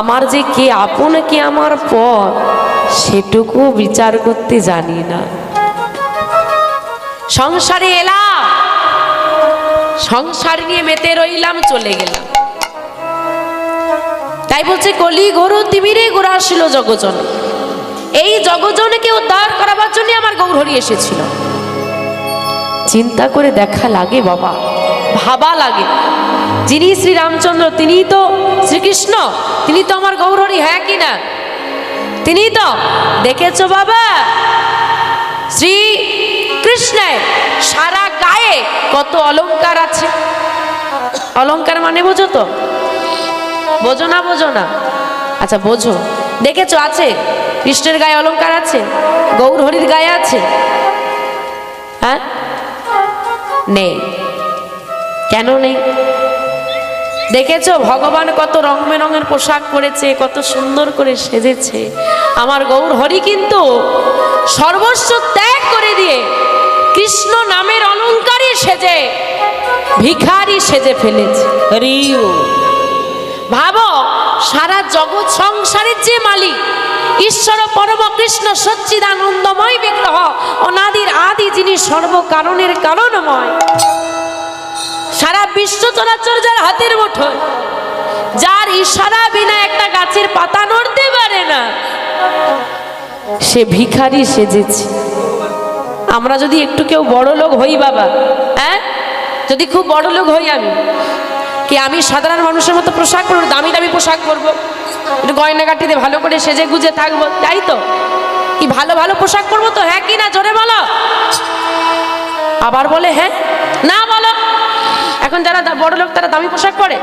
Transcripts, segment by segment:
আমার যে কে আপন কে আমার পর সেটুকু বিচার করতে জানি না। সংসারে এলাম, সংসার নিয়ে মেতে রইলাম, চলে গেলাম। তাই বলছে কলি গরু তিমিরে গোড়া আসিল জগজন। এই জগজনকে উদ্ধার করাবার জন্য আমার গৌরহরি এসেছিল। চিন্তা করে দেখা লাগে বাবা, ভাবা লাগে, যিনি শ্রী রামচন্দ্র তিনি তো শ্রীকৃষ্ণ, তিনি তো আমার গৌরহরি, হ্যাঁ কি না? তিনি তো দেখেছো বাবা, শ্রী কৃষ্ণের সারা গায়ে কত অলংকার আছে। অলংকার মানে বোঝো তো? বোঝো না? বোঝো না? আচ্ছা বোঝো। দেখেছো আছে? কৃষ্ণের গায়ে অলংকার আছে, গৌরহরির গায়ে আছে? হ্যাঁ, নেই। কেন নেই? দেখেছো ভগবান কত রং বেরঙের পোশাক পরেছে, কত সুন্দর করে সেজেছে। আমার গৌরহরি কিন্তু সর্বস্ব ত্যাগ করে দিয়ে কৃষ্ণ নামের অলংকারী সেজে ভিখারি সেজে ফেলেছে। ভাবো, সারা জগৎ সংসারের যে মালিক ঈশ্বর পরম কৃষ্ণ সচ্চিদানন্দময় বিগ্রহ, অনাদির আদি, যিনি সর্বকারণের কারণময়, সারা বিশ্ব চরাচর যার হাতের মুঠোয়, যার ইশারা বিনা একটা গাছের পাতা নড়তে পারে না, সে ভিখারি সেজেছে। আমরা যদি একটু কেউ বড় লোক হই বাবা, হ্যাঁ, যদি খুব বড় লোক হই আমি, কি আমি সাধারণ মানুষের মতো পোশাক পরবো, দামি দামি পোশাক পরবো, একটু গয়নাগাটিতে ভালো করে সেজে গুজে থাকবো, তাই তো? কি ভালো ভালো পোশাক পরবো তো, হ্যাঁ কি না? জোরে বলো। আবার বলে হ্যাঁ না বলো। এখন যারা বড় লোক তারা দামি পোশাক পরে?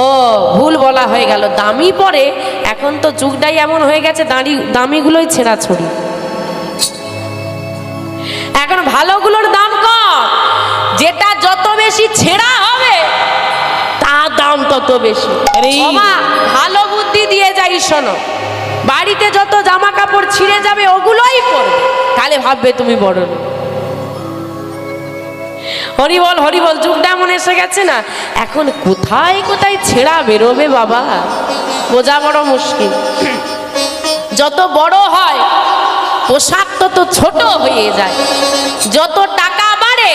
ও ভুল বলা হয়ে গেল, দামি পরে। এখন তো যুগটাই এমন হয়ে গেছে, দামিগুলোই ছেঁড়াছড়ি। এখন ভালোগুলোর দাম কম, যেটা যত বেশি ছেঁড়া হবে তার দাম তত বেশি। ভালো বুদ্ধি দিয়ে যাই, শোনো, বাড়িতে যত জামা কাপড় ছিঁড়ে যাবে ওগুলোই পরবে, তাহলে ভাববে তুমি বড় লোক। হরিবল হরিবল, যুগটা এমন এসে গেছে না, এখন কোথায় কোথায় ছেঁড়া বেরোবে বাবা, বোঝা বড় মুশকিল। যত বড় হয় পোশাক তত ছোট হয়ে যায়, যত টাকা বাড়ে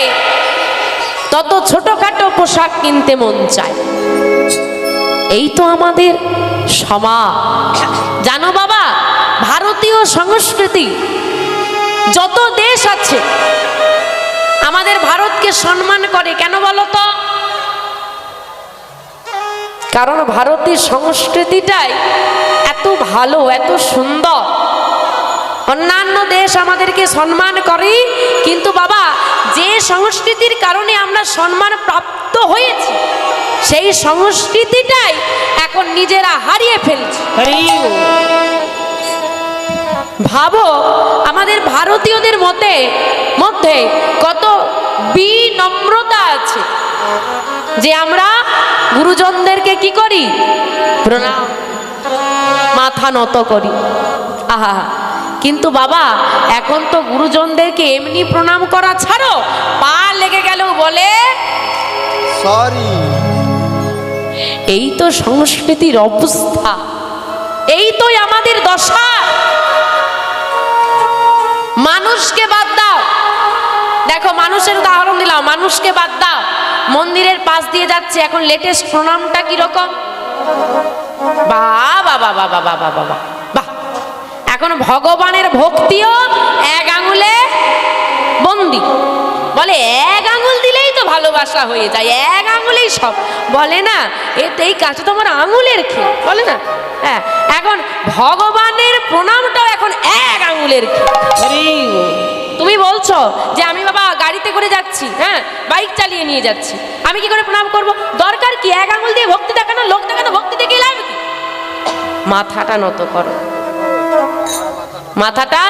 তত ছোটখাটো পোশাক কিনতে মন চায়। এই তো আমাদের সমাজ। জানো বাবা, ভারতীয় সংস্কৃতি যত দেশ আছে আমাদের ভারতকে সম্মান করে, কেন বলো তো? কারণ ভারতীয় সংস্কৃতিটাই এত ভালো, এত সুন্দর। অন্যান্য দেশ আমাদেরকে সম্মান করে, কিন্তু বাবা যে সংস্কৃতির কারণে আমরা সম্মান প্রাপ্ত হয়েছি সেই সংস্কৃতিটাই এখন নিজেরা হারিয়ে ফেলছি। ভাবো, আমাদের ভারতীয়দের মধ্যে কত বিনম্রতা আছে যে আমরা গুরুজনদেরকে কি করি? প্রণাম, মাথা নত করি। আহা, কিন্তু বাবা এখন তো গুরুজনদেরকে এমনি প্রণাম করা ছাড়ো, পা লেগে গেলেও বলে সরি। এই তো সংস্কৃতির অবস্থা, এই তো আমাদের দশা। মানুষকে বাদ দাও, দেখো মানুষের উদাহরণ দিলাম, মানুষকে বাদ দাও, মন্দিরের পাশ দিয়ে যাচ্ছে, এখন লেটেস্ট প্রণামটা কিরকম? বাবা বাবা বাবা বাবা বাহ। এখন ভগবানের ভক্তিও এক আঙুলে বন্দি, বলে এক আঙুল দিলেই তো ভালোবাসা হয়ে যায়, এক আঙুলেই সব, বলে না এই কাজটা তো আমার আঙুলের খেয়ে, বলে না? হ্যাঁ, এখন ভগবানের প্রণামটাও এখন এক আঙুলের খেয়ে। তুমি বলছো যে আমি বাবা গাড়িতে করে যাচ্ছি, হ্যাঁ বাইক চালিয়ে নিয়ে যাচ্ছি, আমি কি করে প্রণাম করব? দরকার কি এক আঙুল দিয়ে ভক্তি দেখানো, লোক দেখানো, ভক্তি দেখে লাভ কি? মাথাটা নত করো, মাথাটা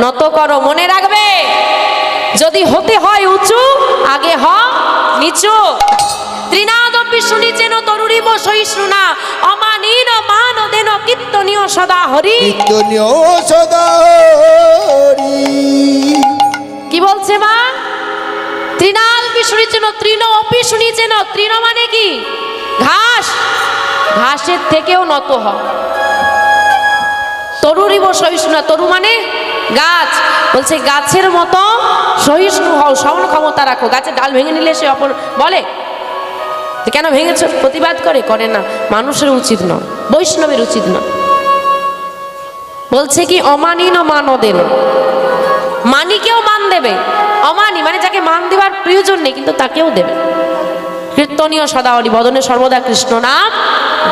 নত করো। মনে রাখবে, যদি হতে হয় উঁচু, আগে হ নিচু। ত্রিনাদপি শুনিছেন তরুরিব সহিষ্ণুনা, অমানীন মান দেন কীর্তনীয় সদা হরি, কীর্তনীয় সদা হরি। কি বলছে মা? তৃণালপি শুনিছেন, তৃণ অপি শুনিছেন। তৃণ মানে কি? ঘাস। ঘাসের থেকেও নত হও। তরুরিব সহিষ্ণু, তরু মানে গাছ, বলছে গাছের মতো সহিষ্ণু হও, সহন ক্ষমতা রাখো। গাছের ডাল ভেঙে নিলে সে অপর বলে কেন ভেঙেছ, প্রতিবাদ করে না। মানুষের উচিত নয়, বৈষ্ণবের উচিত নয়। বলছে কি অমানিন মানদের, মানিকেও মান দেবে, অমানি মানে যাকে মান দেওয়ার প্রয়োজন নেই কিন্তু তাকেও দেবে। কীর্তনীয় সদা হরি বদনে সর্বদা কৃষ্ণ নাম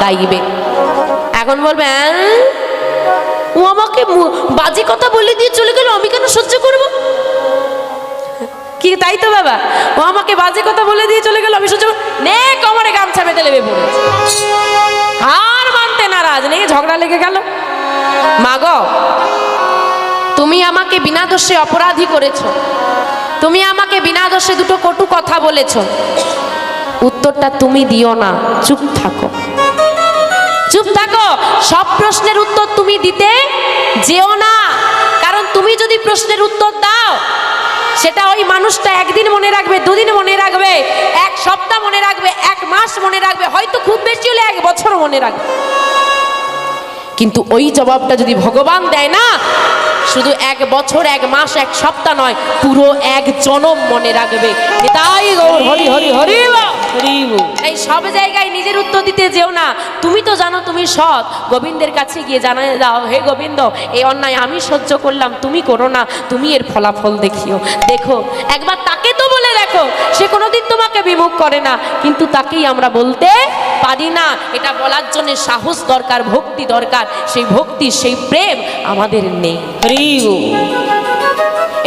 গাইবে। এখন বলবে ও আমাকে বাজে কথা বলে দিয়ে চলে গেল, আমি কেন সহ্য করব? কি তাই তো বাবা, ও আমাকে বাজে কথা বলে দিয়ে চলে গেল, আমি সহ্য করব? নে কোমরে গামছা বেঁধে লেবে পড়েছে, আর মানতে নারাজ নেই, ঝগড়া লেগে গেল। মাগো তুমি আমাকে বিনা দোষে অপরাধী করেছ, তুমি আমাকে বিনা দোষে দুটো কটু কথা বলেছ, উত্তরটা তুমি দিও না, চুপ থাকো, চুপ থাকো। সব প্রশ্নের উত্তর তুমি দিতে যেও না, কারণ তুমি যদি প্রশ্নের উত্তর দাও সেটা ওই মানুষটা একদিন মনে রাখবে, দুদিন মনে রাখবে, এক সপ্তাহ মনে রাখবে, এক মাস মনে রাখবে, হয়তো খুব বেশি হলে 1 বছর মনে রাখবে। কিন্তু ওই জবাবটা যদি ভগবান দেয় না, শুধু 1 বছর 1 মাস 1 সপ্তাহ নয়, পুরো 1 জনম মনে রাখবে। তাই গৌর হরি হরি হরি এই সব জায়গায় নিজের উত্তর দিতে যেও না। তুমি তো জানো তুমি সৎ, গোবিন্দের কাছে গিয়ে জানাই দাও, হে গোবিন্দ এই অন্যায় আমি সহ্য করলাম, তুমি করো না, তুমি এর ফলাফল দেখিও। দেখো একবার তাকে তো বলে দেখো, সে কোনোদিন তোমাকে বিমুখ করে না, কিন্তু তাকেই আমরা বলতে পারি না। এটা বলার জন্য সাহস দরকার, ভক্তি দরকার, সেই ভক্তি সেই প্রেম আমাদের নেই।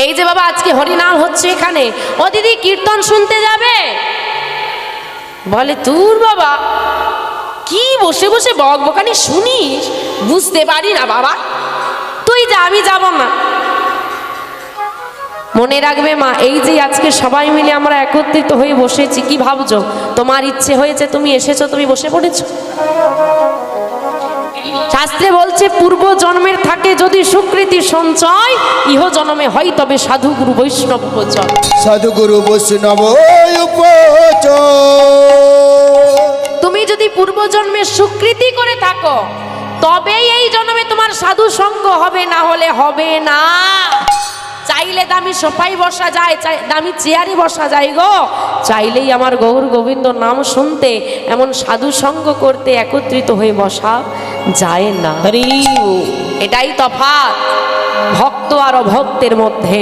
এই যে বাবা আজকে হরিনাম হচ্ছে এখানে, ও দিদি কীর্তন শুনতে যাবে? বলে তোর বাবা কি বসে বসে বকবকানি শুনিস, বুঝতে পারি না বাবা, তুই যা, আমি যাব না। মনে রাখবে মা, এই যে আজকে সবাই মিলে আমরা একত্রিত হয়ে বসেছি, কি ভাবছো? তোমার ইচ্ছে হয়েছে, তুমি এসেছো, তুমি বসে পড়েছো। শাস্ত্রে বলছে পূর্ব জন্মের থাকে যদি সুকৃতি সঞ্চয়, ইহ জন্মে হয় তবে সাধু গুরু বৈষ্ণব উপচয়। সাধু গুরু বৈষ্ণব তুমি যদি পূর্ব জন্মে সুকৃতি করে থাকো তবেই এই জন্মে তোমার সাধু সঙ্গ হবে, না হলে হবে না। চাইলে দামি সোফায় বসা যায়, দামি চেয়ারে বসা যায় গো, চাইলেই আমার গৌর গোবিন্দ নাম শুনতে, এমন সাধু সঙ্গ করতে একত্রিত হয়ে বসা যায় না। এটাই তফাৎ ভক্ত আর অভক্তের মধ্যে।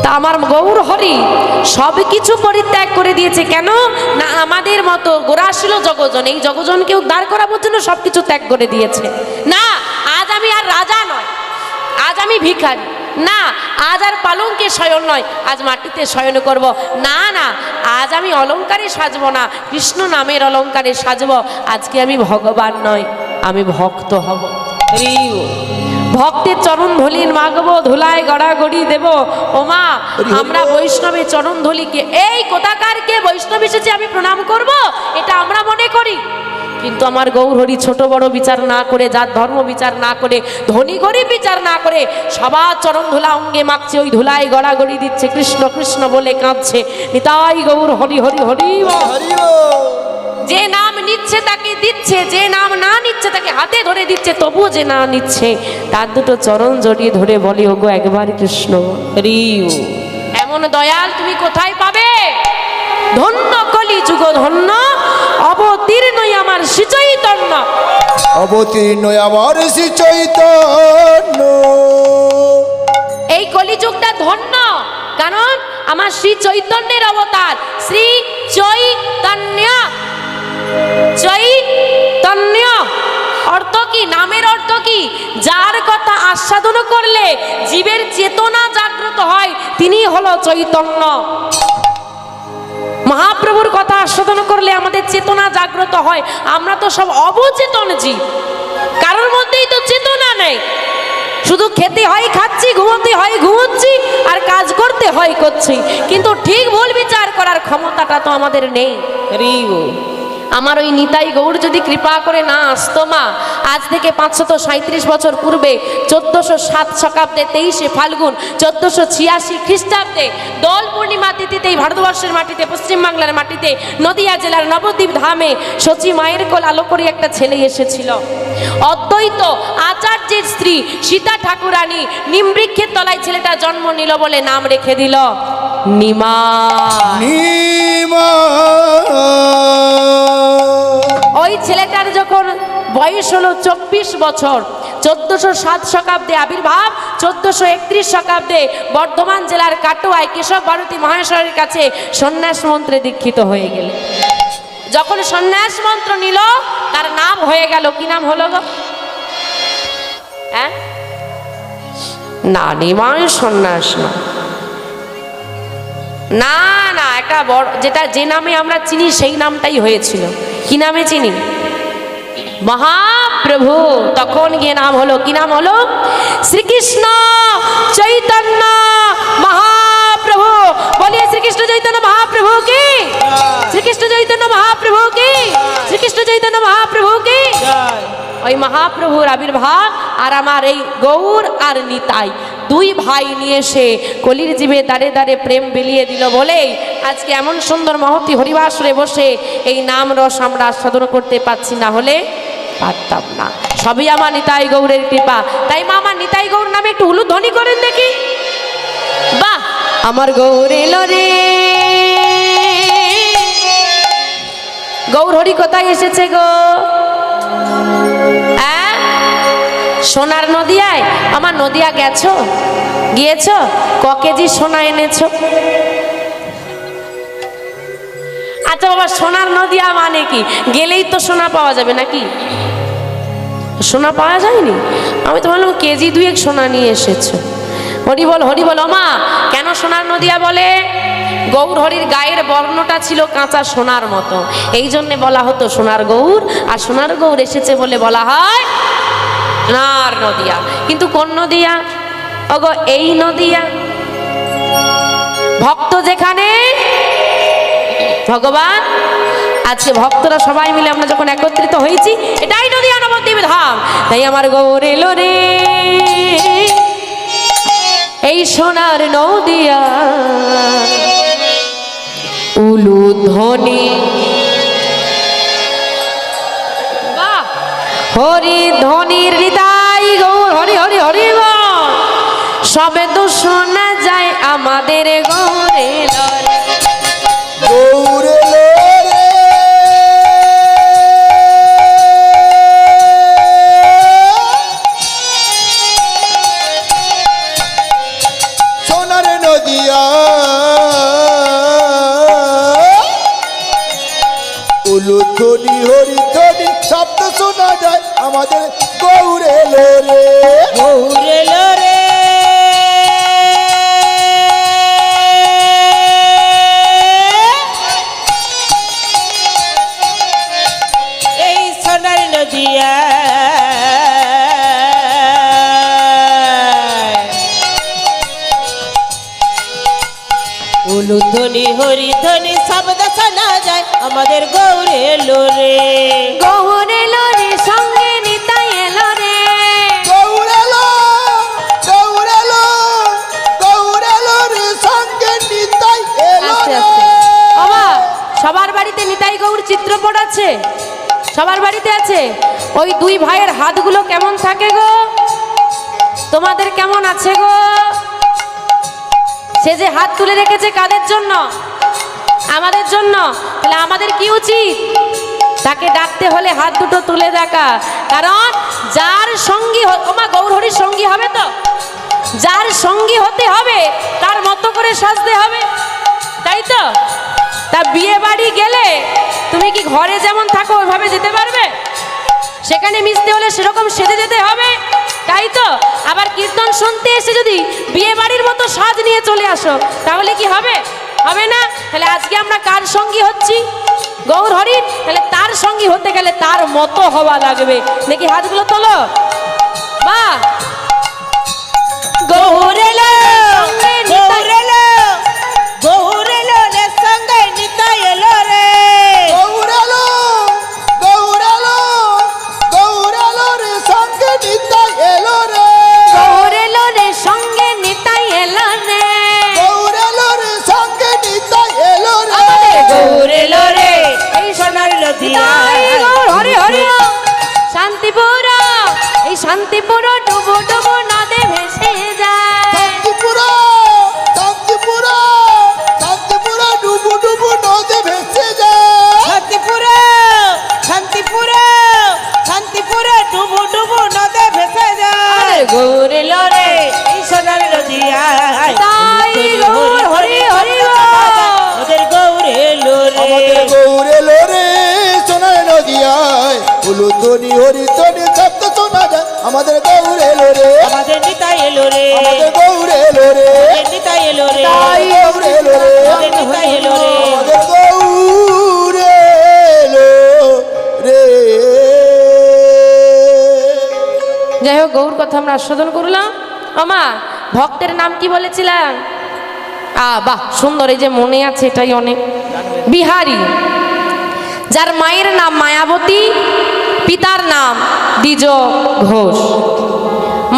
তা আমার গৌর হরি সব কিছু পরিত্যাগ করে দিয়েছে, কেন না আমাদের মতো গোরাশীল জগজন, এই জগজনকে উদ্ধার করার জন্য সবকিছু ত্যাগ করে দিয়েছে। না আজ আমি আর রাজা নয়, আজ আমি ভিখারি না, আজ আর পালঙ্কে শয়ন নয়, আজ মাটিতে শয়ন করব না, না আজ আমি অলঙ্কারে সাজবো না, কৃষ্ণ নামের অলঙ্কারে সাজবো। আজকে আমি ভগবান নয়, আমি ভক্ত হব। ভক্তের চরণ ধুলির মাগবো, ধুলায় গড়াগড়ি দেব। ওমা আমরা বৈষ্ণবে চরণ ধুলিকে, এই কোথাকারকে বৈষ্ণব এসেছে আমি প্রণাম করব, এটা আমরা মনে করি। কিন্তু আমার গৌর হরি ছোট বড় বিচার না করে, জাত ধর্ম বিচার না করে, ধনী গরিব বিচার না করে, সবার চরণ ধুলা অঙ্গে মাখছে, ওই ধুলায় গড়াগড়ি দিচ্ছে, কৃষ্ণ কৃষ্ণ বলে কাঁদছে। নিতাই গৌর হরি হরি হরি। যে নাম নিচ্ছে তাকে দিচ্ছে, যে নাম না নিচ্ছে তাকে হাতে ধরে দিচ্ছে, তবুও যে না নিচ্ছে তার দুটো চরণ জড়িয়ে ধরে বলে ওগো একবার কৃষ্ণ হরি। এমন দয়াল তুমি কোথায় পাবে? ধন্য কলি যুগ ধন্য, অবতীর্ণই আমার শ্রী চৈতন্য, অবতীর্ণই আমার শ্রী চৈতন্য। এই কলিযুগটা ধন্য, কারণ আমার শ্রী চৈতন্যের অবতার। শ্রী চৈতন্য, চৈতন্য অর্থ কি? নামের অর্থ কি? যার কথা আস্বাদন করলে জীবের চেতনা জাগ্রত হয়, তিনি হলো চৈতন্য। মহাপ্রভুর কথা আস্বাদন করলে আমাদের চেতনা জাগ্রত হয়। আমরা তো সব অবচেতন জীব, কারোর মধ্যেই তো চেতনা নেই। শুধু খেতে হয় খাচ্ছি, ঘুমোতে হয় ঘুমোচ্ছি, আর কাজ করতে হয় করছি, কিন্তু ঠিক ভুল বিচার করার ক্ষমতাটা তো আমাদের নেই। আমার ওই নিতাই গৌর যদি কৃপা করে না আসতো মা, আজ থেকে 537 বছর পূর্বে 1407 শকাব্দে 23শে ফাল্গুন 1486 খ্রিস্টাব্দে দোল পূর্ণিমা তিথিতে এই ভারতবর্ষের মাটিতে, পশ্চিমবাংলার মাটিতে, নদিয়া জেলার নবদ্বীপ ধামে সচি মায়ের কোল আলো করে একটা ছেলে এসেছিল। অদ্বৈত আচার্যের স্ত্রী সীতা ঠাকুরানী নিমবৃক্ষের তলায় ছেলেটা জন্ম নিল বলে নাম রেখে দিল নিমা। নিমা। ওই ছেলেটার যখন বয়স হলো 24 বছর, 1407 শকাব্দে আবির্ভাব, 1431 শকাব্দে বর্ধমান জেলার কাটোয়ায় কেশব ভারতী মহাশয়ের কাছে সন্ন্যাস মন্ত্রে দীক্ষিত হয়ে গেলে। যখন সন্ন্যাস মন্ত্র নিল তার নাম হয়ে গেল, কি নাম হলো গো? হ্যাঁ, না নিমায় সন্ন্যাস না, না না, একটা বড় যেটা যে নামে আমরা চিনি সেই নামটাই হয়েছিল। কি নামে চিনি? মহাপ্রভু। তখন গিয়ে নাম হলো, কি নাম হলো? শ্রীকৃষ্ণ চৈতন্য মহাপ্রভু। বলিয়ে শ্রীকৃষ্ণ চৈতন্য মহাপ্রভু কি, শ্রীকৃষ্ণ চৈতন্য মহাপ্রভু কি, শ্রীকৃষ্ণ চৈতন্য মহাপ্রভু কি। ওই মহাপ্রভুর আবির্ভাব আর আমার এই গৌর আর নিতাই দুই ভাই নিয়ে এসে কলির জীবে দাঁড়ে দাঁড়ে প্রেম বিলিয়ে দিল বলেই আজকে এমন সুন্দর মহতি হরিবাসরে বসে এই নাম রস আমরা আস্বাদন করতে পারছি, না হলে পারতাম না। সবই আমার নিতাই গৌরের কৃপা। তাই মা আমার নিতাই গৌর নামে একটু উলুধ্বনি করেন দেখি। বাহ, আমার গৌর এলো রে। গৌর হরি কোথায় এসেছে গো? সোনার নদিয়ায়। আমার নদিয়া গেছো? গিয়েছো? ক কেজি সোনা এনেছো? আচ্ছা বাবা, সোনার নদিয়া মানে কি? গেলেই তো সোনা পাওয়া যাবে নাকি? সোনা পাওয়া যায়নি? আমি তো বললাম কেজি 2 সোনা নিয়ে এসেছো। হরি বল, হরি বল। মা কেন সোনার নদিয়া বলে? গৌর হরির গায়ের বর্ণটা ছিল কাঁচা সোনার মতো, এই জন্যে বলা হতো সোনার গৌর। আর সোনার গৌর এসেছে বলে বলা হয় সোনার নদিয়া। কিন্তু কোন নদিয়া? ওগো এই নদিয়া। ভক্ত যেখানে ভগবান। আজকে ভক্তরা সবাই মিলে আমরা যখন একত্রিত হয়েছি, এটাই নদিয়া নবদ্বীপ ধাম। তাই আমার গৌর এলো রে এই সোনার নদিয়া। উলুধ্বনি বাহ, হরি ধ্বনির হৃদয় গৌর হরি হরি হরি বল। সবে তো শোনা যায় আমাদের গৌরে লরে। গৌরে রে। সোনার নদিয়া উলুধ্বনি হরিধ্বনি শব্দ শোনা যায় আমাদের গৌরে রে। গৌরে রে। এই সোনার নদিয়া উলুধ্বনি হরিধ্বনি শব্দ শোনা যায় আমাদের গৌরে রে। গৌরে লরে সঙ্গে নিতাই এলো রে। গৌরে লো, গৌরে লো, গৌরে লো রে সঙ্গে নিতাই এলো আস্তে রে। আস্তে। বাবা, সবার বাড়িতে নিতাই গৌর চিত্রপট আছে? সবার বাড়িতে আছে? ওই দুই ভাইয়ের হাতগুলো কেমন থাকে গো? তোমাদের কেমন আছে গো? সে যে হাত তুলে রেখেছে কাদের জন্য? আমাদের জন্য। তাহলে আমাদের কি উচিত? তাকে ডাকতে হলে হাত দুটো তুলে দেখা। কারণ যার সঙ্গী, ওমা গৌর হরির সঙ্গী হবে তো, যার সঙ্গী হতে হবে তার মতো করে সাজতে হবে, তাই তো? তা বিয়ে বাড়ি গেলে তুমি কি ঘরে যেমন থাকো ওইভাবে যেতে পারবে? সেখানে মিশতে হলে সেরকম সেজে যেতে হবে, তাই তো? আবার কীর্তন শুনতে এসে যদি বিয়ে বাড়ির মতো সাজ নিয়ে চলে আসো তাহলে কি হবে? হবে না। তাহলে আজকে আমরা কার সঙ্গী হচ্ছি? গৌর হরির। তাহলে তার সঙ্গী হতে গেলে তার মতো হওয়া লাগবে। দেখি হাতগুলো তোলো। মা গৌর এলো, গৌর এলো, গৌর এলো রে সঙ্গে নিতাই এলো রে। গৌরে লো, নদী তাই গৌর হরি হরি শান্তিপুর, এই শান্তিপুর ডুবো ডুবো নদে ভেসে যায়। শান্তিপুরা শান্তিপুরা শান্তিপুরা ডুবু ডুবু নদে ভেসে যায়। শান্তিপুরে শান্তিপুরে শান্তিপুরে ডুবু ডুবু নদে ভেসে যায়। গৌর লরে এই সোনার নদী তাই গৌর হরি হরি ওদের গৌরে লোরে আমাদের গৌরে লোরে সোনার নদিয়ায় উলুধ্বনি হরিধ্বনি শব্দ শোনা যায়। আমাদের গৌরে লোরে আমাদের নিতাই এলো রে আমাদের গৌরে লোরে আমাদের নিতাই এলো রে তাই গৌরে লোরে আমাদের নিতাই এলো রে আমাদের গৌরে লোরে। যাই হোক, গৌর কথা আমরা আস্বাদন করলাম। আমা ভক্তের নাম কি বলেছিলাম? বাহ সুন্দর, এই যে মনে আছে এটাই অনেক। বিহারী, যার মায়ের নাম মায়াবতী, পিতার নাম দ্বিজ ঘোষ।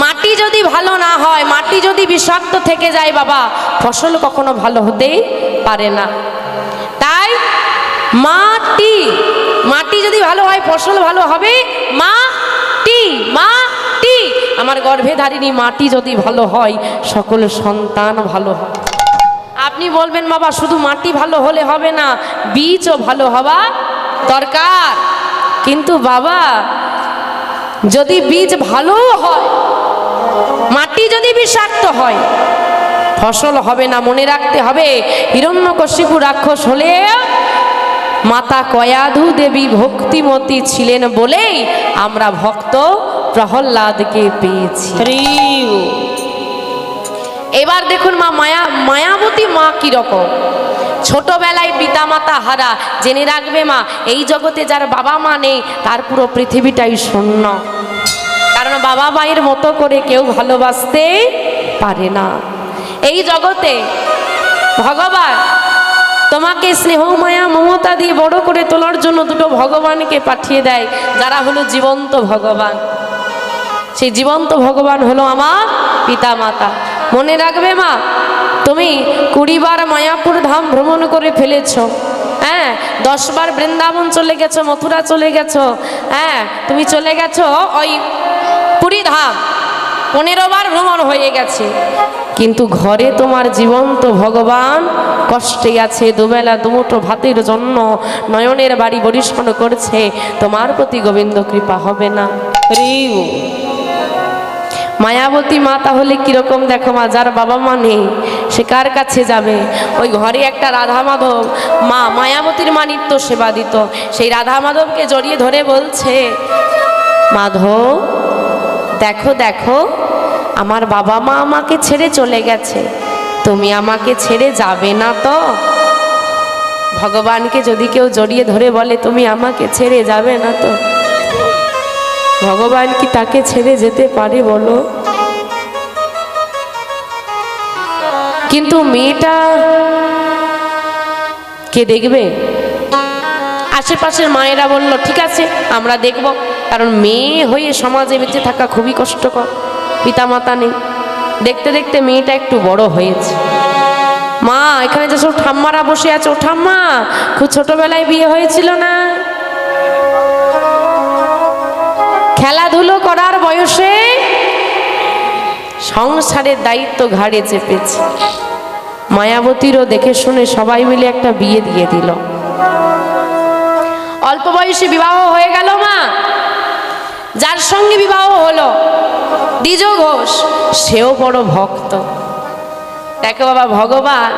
মাটি যদি ভালো না হয়, মাটি যদি বিষাক্ত থেকে যায় বাবা, ফসল কখনো ভালো হতেই পারে না। তাই মাটি, মাটি যদি ভালো হয় ফসল ভালো হবে। মাটি মাটি, আমার গর্ভে ধারিণী মাটি যদি ভালো হয় সকল সন্তান ভালো হয়। আপনি বলবেন বাবা শুধু মাটি ভালো হলে হবে না, বীজও ভালো হওয়া দরকার। কিন্তু বাবা যদি বীজ ভালো হয়, মাটি যদি বিষাক্ত হয়, ফসল হবে না। মনে রাখতে হবে, হিরণ্যকশিপু রাক্ষস হলে মাতা কয়াধু দেবী ভক্তিমতী ছিলেন বলেই আমরা ভক্ত প্রহ্লাদকে পেয়েছি। এবার দেখুন মা মায়াবতী মা কিরকম। ছোটবেলায় পিতামাতা হারা। জেনে রাখবে মা, এই জগতে যার বাবা মা নেই তার পুরো পৃথিবীটাই শূন্য। কারণ বাবা মায়ের মতো করে কেউ ভালোবাসতে পারে না। এই জগতে ভগবান তোমাকে স্নেহ মায়া মমতা দিয়ে বড় করে তোলার জন্য দুটো ভগবানকে পাঠিয়ে দেয়, যারা হলো জীবন্ত ভগবান। সেই জীবন্ত ভগবান হলো আমার পিতা মাতা। মনে রাখবে মা, তুমি 20 বার মায়াপুর ধাম ভ্রমণ করে ফেলেছো, হ্যাঁ 10 বার বৃন্দাবন চলে গেছো, মথুরা চলে গেছো, হ্যাঁ তুমি চলে গেছো ওই পুরী ধাম, 15 বার ভ্রমণ হয়ে গেছে। কিন্তু ঘরে তোমার জীবন্ত ভগবান কষ্টে আছে, দুবেলা দুমুঠো ভাতের জন্য নয়নের বাড়ি বরিষ্কার করছে। তোমার প্রতি গোবিন্দ কৃপা হবে না? মায়াবতী মা তাহলে কিরকম দেখো মা, যার বাবা মা নেই সে কার কাছে যাবে? ওই ঘরে একটা রাধা মাধব মা, মায়াবতীর মা নিত্য সেবা দিত। সেই রাধা মাধবকে জড়িয়ে ধরে বলছে, মাধব দেখো দেখো আমার বাবা মা আমাকে ছেড়ে চলে গেছে, তুমি আমাকে ছেড়ে যাবে না তো? ভগবানকে যদি কেউ জড়িয়ে ধরে বলে তুমি আমাকে ছেড়ে যাবে না তো, ভগবান কি তাকে ছেড়ে যেতে পারে বলো? কিন্তু মেয়েটা কে দেখবে? আশেপাশের মায়েরা বলল ঠিক আছে আমরা দেখব, কারণ মেয়ে হয়ে সমাজে বেঁচে থাকা খুবই কষ্টকর, পিতামাতা নেই। দেখতে দেখতে মেয়েটা একটু বড় হয়েছে। মা এখানে যেসব ঠাম্মারা বসে আছে, ও ঠাম্মা খুব ছোটবেলায় বিয়ে হয়েছিল না? খেলাধুলো করার বয়সে সংসারের দায়িত্ব ঘাড়ে চেপেছে। মায়াবতীরও দেখে শুনে সবাই মিলে একটা বিয়ে দিয়ে দিল। অল্প বয়সে বিবাহ হয়ে গেল মা। যার সঙ্গে বিবাহ হলো দ্বিজ ঘোষ, সেও বড় ভক্ত। দেখো বাবা, ভগবান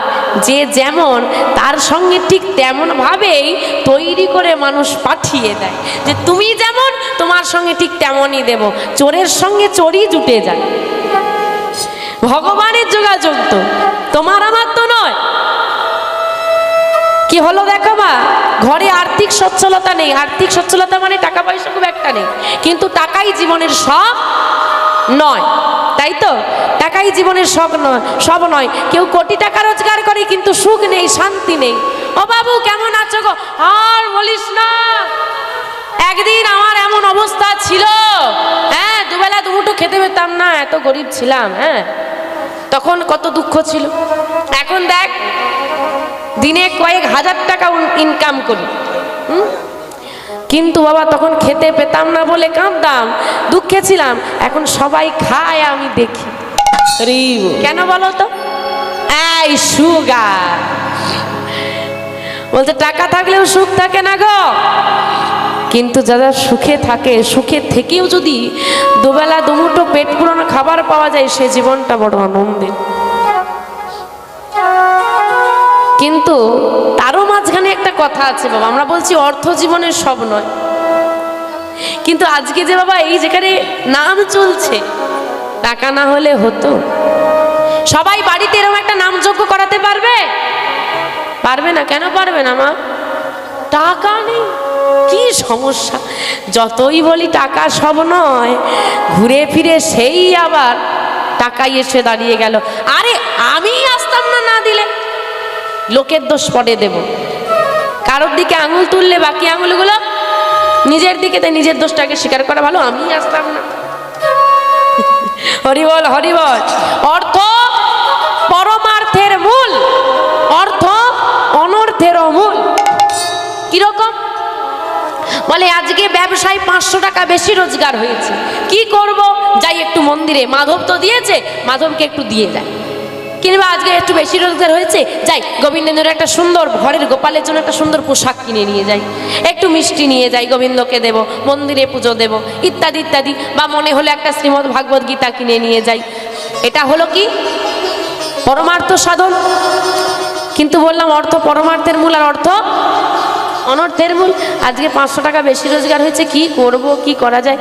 যে যেমন তার সঙ্গে ঠিক তেমন ভাবেই তৈরি করে মানুষ পাঠিয়ে দেয়, যে তুমি যেমন তোমার সঙ্গে ঠিক তেমনই দেব। চোরের সঙ্গে চোরই জুটে যায়। ভগবানের যোগাযোগ তো, তোমার আমার তো নয়। কি হলো দেখো মা, ঘরে আর্থিক সচ্ছলতা নেই। আর্থিক সচ্ছলতা মানে টাকা পয়সা খুব একটা নেই, কিন্তু টাকাই জীবনের সব নয়, তাই তো? টাকাই জীবনের সব নয়। কেউ কোটি টাকা রোজগার করে কিন্তু সুখ নেই, শান্তি নেই। ও বাবু কেমন আছো গো? আর বলিস না, একদিন আমার এমন অবস্থা ছিল, হ্যাঁ দুবেলা দুমুঠো খেতে পেতাম না, এত গরিব ছিলাম। হ্যাঁ তখন কত দুঃখ ছিল। এখন দেখ দিনে কয়েক হাজার টাকা ইনকাম করি। কিন্তু বাবা তখন খেতে পেতাম না বলে কাঁদতাম, দুঃখে ছিলাম। এখন সবাই খায়, আমি দেখি। কেন বলো তো? এই সুগার বলতে টাকা থাকলেও সুখ থাকে না গো। কিন্তু যারা সুখে থাকে, সুখে থেকেও যদি দুবেলা দুমুঠো পেট পুরানো খাবার পাওয়া যায়, সে জীবনটা বড় আনন্দের। কিন্তু তারও মাঝখানে একটা কথা আছে বাবা, আমরা বলছি অর্থ জীবনের সব নয়, কিন্তু আজকে যে বাবা এই যেখানে নাম চলছে, টাকা না হলে হতো? সবাই বাড়িতে এরকম একটা নামযজ্ঞ করাতে পারবে? পারবে না। কেন পারবে না মা? টাকা নেই। কি সমস্যা! যতই বলি টাকা সব নয়, ঘুরে ফিরে সেই আবার টাকাই এসে দাঁড়িয়ে গেল। আরে আমি আসতাম না, না দিলে লোকের দোষ পড়ে দেব। কারোর দিকে আঙুল তুললে বাকি আঙুলগুলো নিজের দিকে, তাই নিজের দোষটাকে স্বীকার করা ভালো। আমি আসতাম না। হরিবল হরিবল। অর্থ পরমার্থের মূল, অর্থ অনর্থের মূল। কিরকম বলে, আজকে ব্যবসায় 500 টাকা বেশি রোজগার হয়েছে, কি করব? যাই একটু মন্দিরে, মাধব তো দিয়েছে, মাধবকে একটু দিয়ে যায়। কিংবা আজকে একটু বেশি রোজগার হয়েছে, যাই গোবিন্দের একটা সুন্দর, ঘরের গোপালের জন্য একটা সুন্দর পোশাক কিনে নিয়ে যাই, একটু মিষ্টি নিয়ে যাই, গোবিন্দকে দেব, মন্দিরে পুজো দেব, ইত্যাদি ইত্যাদি। বা মনে হলে একটা শ্রীমদ্ ভাগবত গীতা কিনে নিয়ে যাই। এটা হলো কি? পরমার্থ সাধন। কিন্তু বললাম অর্থ পরমার্থের মূল আর অর্থ অনর্থের মূল। আজকে 500 টাকা বেশি রোজগার হয়েছে, কি করব, কি করা যায়?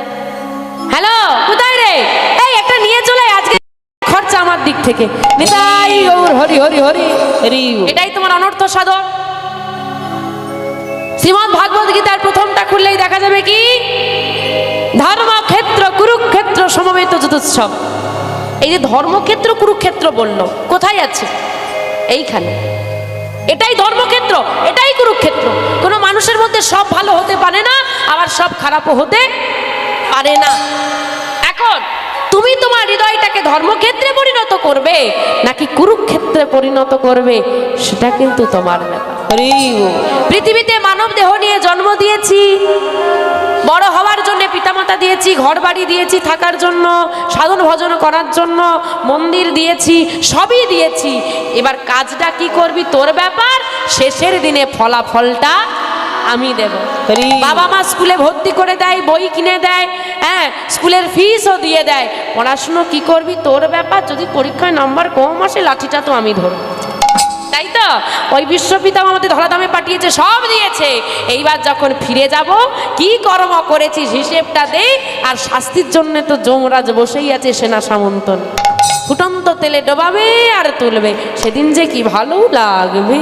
হ্যালো, কোথায় রে? এই একটা নিয়ে চলে, আজকে খরচা আমার দিক থেকে। নিতাই গৌর হরি হরি হরি হরি। এটাই তোমার অনর্থ সাধন। শ্রীমদ্ ভাগবত গীতার প্রথমটা খুললেই দেখা যাবে কি? ধর্মক্ষেত্র কুরুক্ষেত্র সমবেত যুতোৎসব। এই যে ধর্মক্ষেত্র কুরুক্ষেত্র বললো, কোথায় আছে? এইখানে। এটাই ধর্মক্ষেত্র, এটাই কুরুক্ষেত্র। কোনো মানুষের মধ্যে সব ভালো হতে পারে না, আবার সব খারাপও হতে পারে না। এখন তুমি তোমার হৃদয়টাকে ধর্মক্ষেত্রে পরিণত করবে নাকি কুরুক্ষেত্রে পরিণত করবে, সেটা কিন্তু তোমার ব্যাপার। পৃথিবীতে মানব দেহ নিয়ে জন্ম দিয়েছি, বড় হওয়ার জন্য পিতামাতা দিয়েছি, ঘর বাড়ি দিয়েছি থাকার জন্য, সাধন ভজন করার জন্য মন্দির দিয়েছি, সবই দিয়েছি। এবার কাজটা কি করবি তোর ব্যাপার। শেষের দিনে ফলাফলটা আমি দেব। বাবা মা স্কুলে ভর্তি করে দেয়, বই কিনে দেয়, হ্যাঁ স্কুলের ফিসও দিয়ে দেয়, পড়াশুনো কি করবি তোর ব্যাপার। যদি পরীক্ষায় নাম্বার কম আসে, লাঠিটা তো আমি ধরব, তাই তো? ওই বিশ্বপিতা আমাদের ধরাধামে পাঠিয়েছে, সব দিয়েছে। এইবার যখন ফিরে যাব, কি কর্ম করেছিস হিসেবটা দে। আর শাস্তির জন্য তো যমরাজ বসেই আছে, সেনা সামন্তন ফুটন্ত তেলে ডোবাবে আর তুলবে, সেদিন যে কি ভালো লাগবে।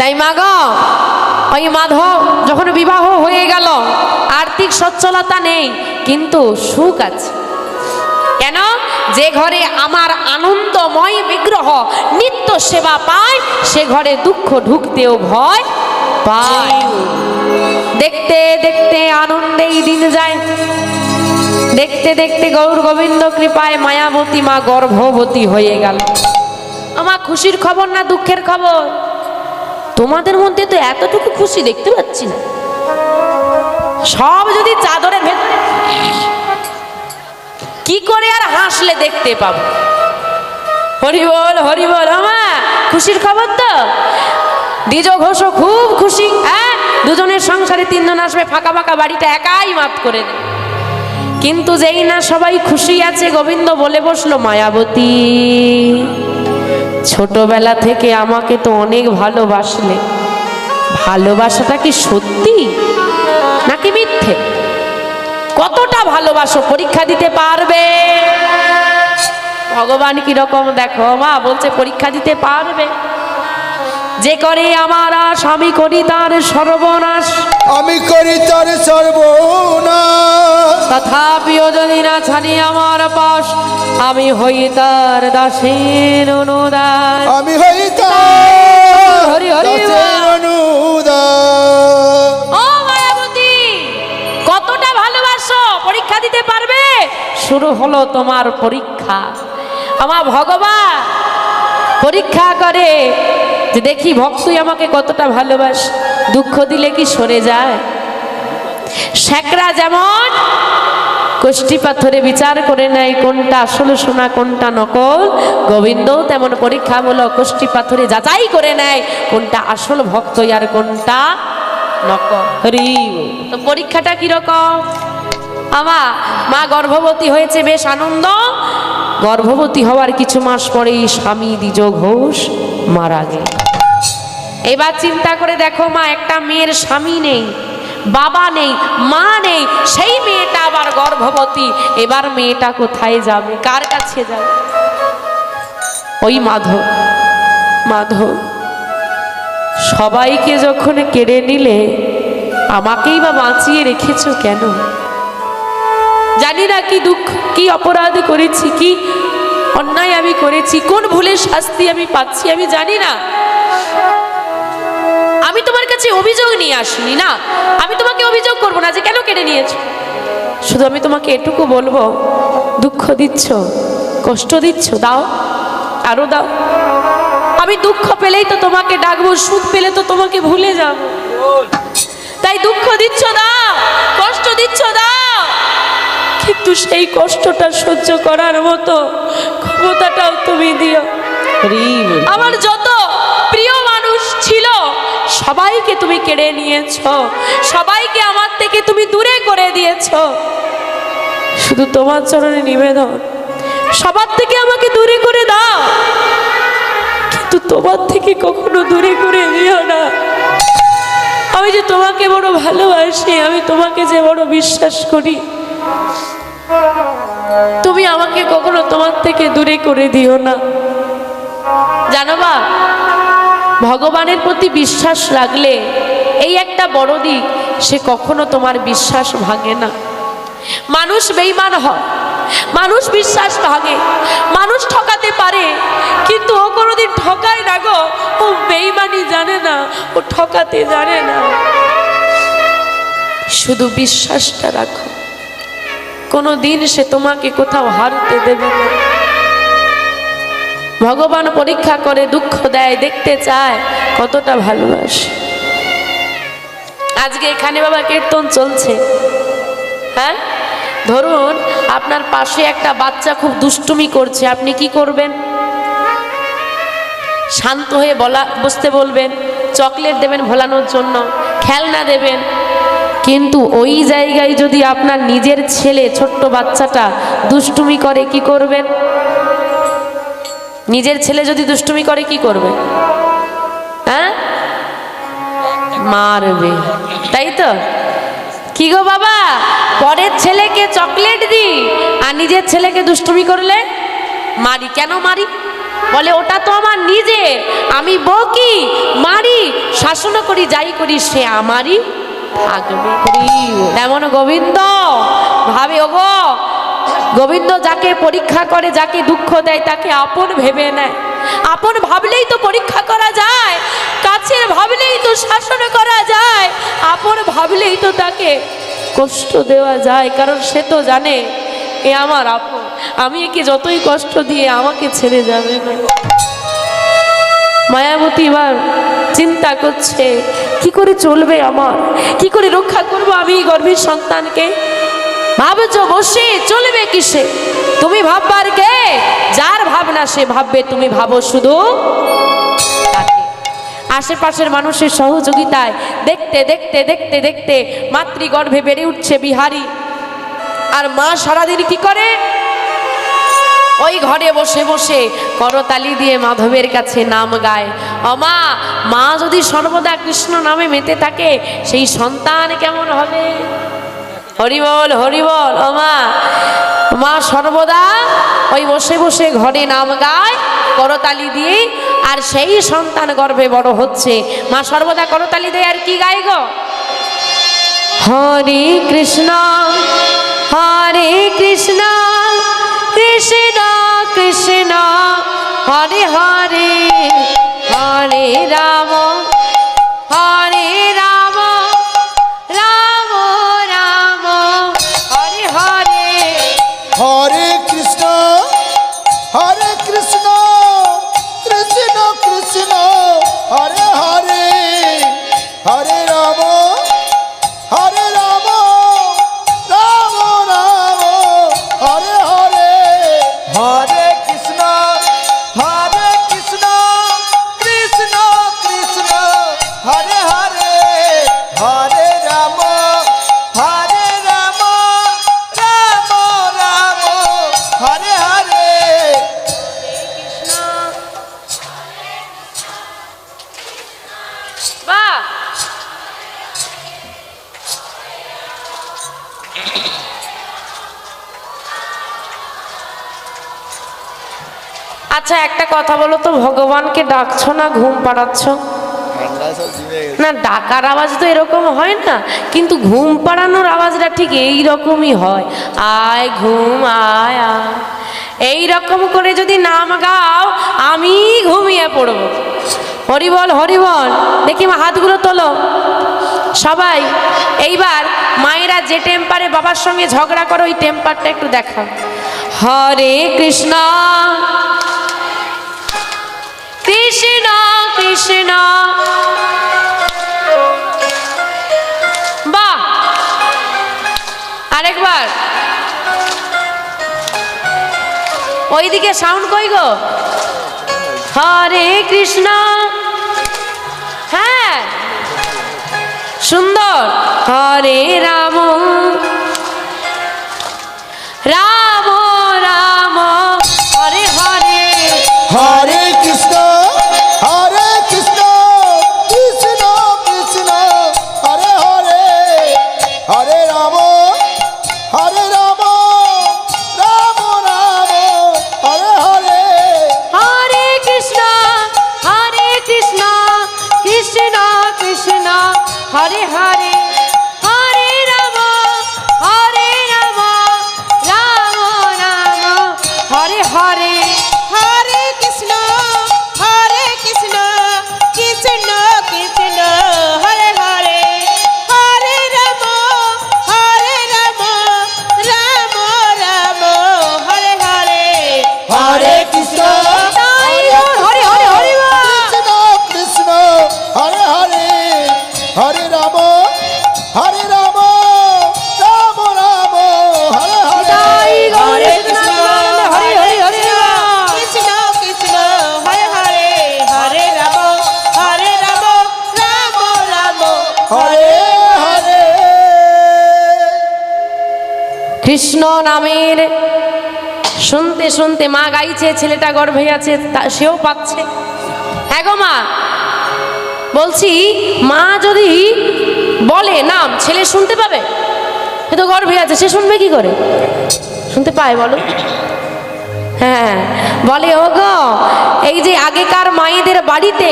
তাই মা গো, ওই মাধব যখন বিবাহ হয়ে গেল, আর্থিক সচ্ছলতা নেই কিন্তু সুখ আছে। কেন? যে ঘরে আমার আনন্দময় বিগ্রহ নিত্য সেবা পায়, সে ঘরে দুঃখ ঢুকতেও ভয় পায়। দেখতে দেখতে আনন্দেই দিন যায়, দেখতে দেখতে গৌর গোবিন্দ কৃপায় মায়াবতী মা গর্ভবতী হয়ে গেল। আমার খুশির খবর না দুঃখের খবর? তোমাদের মধ্যে তো এতটুকু খুশি দেখতে পাচ্ছি না। সব যদি চাদরের ভেতরে, কি করে আর হাসলে দেখতে পাবো? হরি বল হরি বল। আমার খুশির খবর তো দ্বিজ ঘোষ খুব খুশি। হ্যাঁ, দুজনের সংসারে 3 জন আসবে, ফাঁকা ফাঁকা বাড়িটা একাই মাপ করে দেবে। কিন্তু যেই না সবাই খুশি আছে, গোবিন্দ বলে বসলো, মায়াবতী ছোটবেলা থেকে আমাকে তো অনেক ভালোবাসলে, ভালোবাসাটা কি সত্যি নাকি মিথ্যে? কতটা ভালোবাসো পরীক্ষা দিতে পারবে? ভগবান কিরকম দেখো মা, বলছে পরীক্ষা দিতে পারবে। যে করে আমার আশ, আমি করি তার সর্বনাশ, আমি করি তার সর্বনাশ। তথাপিও যদি না ছাড়ি আমার পাশ, আমি হই তার দাসের অনুদাস। আমি হই তার হরি হরি দাসের অনুদাস। ও মায়াবতী, কতটা ভালোবাসো পরীক্ষা দিতে পারবে? শুরু হলো তোমার পরীক্ষা। আমার ভগবান পরীক্ষা করে যে দেখি ভক্তই আমাকে কতটা ভালোবাসে, দুঃখ দিলে কি সরে যায়? শেখরা যেমন কষ্টি পাথরে বিচার করে নেয় কোনটা আসল সোনা কোনটা নকল, গোবিন্দও তেমন পরীক্ষামূলক কষ্টি পাথরে যাচাই করে নেয় কোনটা আসল ভক্ত আর কোনটা নকল। হরি তো পরীক্ষাটা কিরকম? মা গর্ভবতী হয়েছে, বেশ আনন্দ। গর্ভবতী হওয়ার কিছু মাস পরেই স্বামী দ্বিজ ঘোষ মারা গেল। এবার চিন্তা করে দেখো মা, একটা মেয়ের স্বামী নেই, বাবা নেই, মা নেই, সেই মেয়েটা আবার গর্ভবতী। এবার মেয়েটা কোথায় যাবে, কার কাছে যাবে? ওই মাধব। সবাইকে যখন কেড়ে নিলে আমাকেই বা বাঁচিয়ে রেখেছো কেন? জানি না কি দুঃখ, কি অপরাধ করেছি, কি অন্যায় আমি করেছি, কোন ভুলের শাস্তি আমি পাচ্ছি আমি জানি না। আমি তোমার কাছে অভিযোগ নিয়ে আসিনি, না আমি তোমাকে অভিযোগ করবো না যে কেন কেড়ে নিয়েছো। শুধু আমি তোমাকে এটুকু বলবো, দুঃখ দিচ্ছ, কষ্ট দিচ্ছ, দাও, আরো দাও। আমি দুঃখ পেলেই তো তোমাকে ডাকবো, সুখ পেলে তো তোমাকে ভুলে যাব। তাই দুঃখ দিচ্ছ দাও, কষ্ট দিচ্ছ দাও, কিন্তু সেই কষ্টটা সহ্য করার মতো ক্ষমতাটাও তুমি দিও। আমার যত প্রিয় মানুষ ছিল সবাইকে তুমি কেড়ে নিয়েছো, সবাইকে আমার থেকে তুমি দূরে করে দিয়েছো। শুধু তোমার চরণে নিবেদন, সবার থেকে আমাকে দূরে করে দাও, কিন্তু তোমার থেকে কখনো দূরে করে দিও না। আমি যে তোমাকে বড় ভালোবাসি, আমি তোমাকে যে বড় বিশ্বাস করি, তুমি আমাকে কখনো তোমার থেকে দূরে করে দিও না। জানো বা, ভগবানের প্রতি বিশ্বাস রাখলে এই একটা বড় দিক, সে কখনো তোমার বিশ্বাস ভাঙে না। মানুষ বেঈমান হয়, মানুষ বিশ্বাস ভাঙে, মানুষ ঠকাতে পারে, কিন্তু ও কোনোদিন ঠকায় না গো। ও বেঈমানি জানে না, ও ঠকাতে জানে না। শুধু বিশ্বাসটা রাখো, কোনো দিন সে তোমাকে কোথাও হারতে দেবে না। ভগবান পরীক্ষা করে, দুঃখ দেয়, দেখতে চায় কতটা ভালোবাসে। আজকে এখানে বাবা কীর্তন চলছে, হ্যাঁ, ধরুন আপনার পাশে একটা বাচ্চা খুব দুষ্টুমি করছে, আপনি কি করবেন? শান্ত হয়ে বসতে বলবেন, চকলেট দেবেন ভোলানোর জন্য, খেলনা দেবেন। কিন্তু ওই জায়গায় যদি আপনার নিজের ছেলে, ছোট্ট বাচ্চাটা দুষ্টুমি করে, কি করবেন? নিজের ছেলে যদি দুষ্টুমি করে কি করবে? হ্যাঁ, মারবে, তাই তো? কি গো বাবা, পরের ছেলেকে চকলেট দিই আর নিজের ছেলেকে দুষ্টুমি করলে মারি। কেন মারি? বলে ওটা তো আমার নিজের, আমি বকি, মারি, শাসন করি, যাই করি, সে আমারই থাকবে। তেমন গোবিন্দ ভাবে, ওগো গোবিন্দ যাকে পরীক্ষা করে, যাকে দুঃখ দেয়, তাকে আপন ভেবে নেয়। আপন ভাবলেই তো পরীক্ষা করা যায়, কাছের ভাবলেই তো শাসন করা যায়, আপন ভাবলেই তো তাকে কষ্ট দেওয়া যায়। কারণ সে তো জানে এ আমার আপন, আমি একে যতই কষ্ট দিয়ে আমাকে ছেড়ে যাবে না। মায়াবতী এবার চিন্তা করছে, কি করে চলবে আমার, কি করে রক্ষা করবো আমি গর্ভের সন্তানকে। ভাবছো বসে, চলবে কিসে? তুমি ভাববার কে? যার ভাবনা সে ভাববে, তুমি ভাবো শুধু তাকে। আশেপাশের মানুষের সহযোগিতায় দেখতে দেখতে দেখতে দেখতে মাতৃগর্ভে বেড়ে উঠছে বিহারী। আর মা সারাদিন কি করে? ওই ঘরে বসে বসে করতালি দিয়ে মাধবের কাছে নাম গায়। অমা, মা যদি সর্বদা কৃষ্ণ নামে মেতে থাকে, সেই সন্তান কেমন হবে? হরিবল হরিবল। অমা, মা সর্বদা ওই বসে বসে ঘরে নাম গায় করতালি দিয়ে, আর সেই সন্তান গর্ভে বড় হচ্ছে। মা সর্বদা করতালি দেয় আর কি গায় গো? হরে কৃষ্ণ হরে কৃষ্ণ কৃষ্ণ কৃষ্ণ হরে হরে, হরে রাম হরে রাম রাম রাম হরে হরে। হরে কৃষ্ণ কৃষ্ণ কৃষ্ণ আচ্ছা একটা কথা বলো তো, ভগবানকে ডাকছো না ঘুম পাড়াচ্ছ? না, ডাকার আওয়াজ তো এরকম হয় না, কিন্তু ঘুম পাড়ানোর আওয়াজটা ঠিক এই রকমই হয়। আয় ঘুম আয় আয়, এই রকম করে যদি নাম গাও আমি ঘুমিয়ে পড়বো। হরি বল হরি বল। দেখি মা হাতগুলো তোলো সবাই। এইবার মায়েরা যে টেম্পারে বাবার সঙ্গে ঝগড়া করো ওই টেম্পারটা একটু দেখাও। হরে কৃষ্ণ কৃষ্ণ কৃষ্ণ, বাহ, আরেকবার। ওইদিকে সাউন্ড কই গো? হরে কৃষ্ণ, হ্যাঁ সুন্দর। হরে রাম রাম রাম হরে হরে, হরে কৃষ্ণ কৃষ্ণ কৃষ্ণ হরে হরে, হরে রাম রাম রাম হরে হরে। হরে কৃষ্ণ কৃষ্ণ কৃষ্ণ হরে হরে, হরে রাম রাম রাম হরে হরে। হরে কৃষ্ণ কৃষ্ণ কৃষ্ণ হরে হরে, হরে রাম রাম রাম হরে হরে। হরে কৃষ্ণ হরে হরে হরে কৃষ্ণ কৃষ্ণ হরে হরে, হরে রাম রাম রাম হরে হরে। হরে কৃষ্ণ হরে হরে হরে কৃষ্ণ কৃষ্ণ হরে হরে, হরে রাম রাম রাম হরে হরে। কৃষ্ণ নামের শুনতে শুনতে মা গাইছে, ছেলেটা গর্ভে আছে সেও পাচ্ছে। হ্যাঁ গো মা, বলছি মা যদি বলে নাম ছেলে শুনতে পাবে? সে তো গর্ভে আছে, সে শুনবে কি করে? শুনতে পায় বলো? হ্যাঁ বলে ও গো, এই যে আগেকার মায়েদের বাড়িতে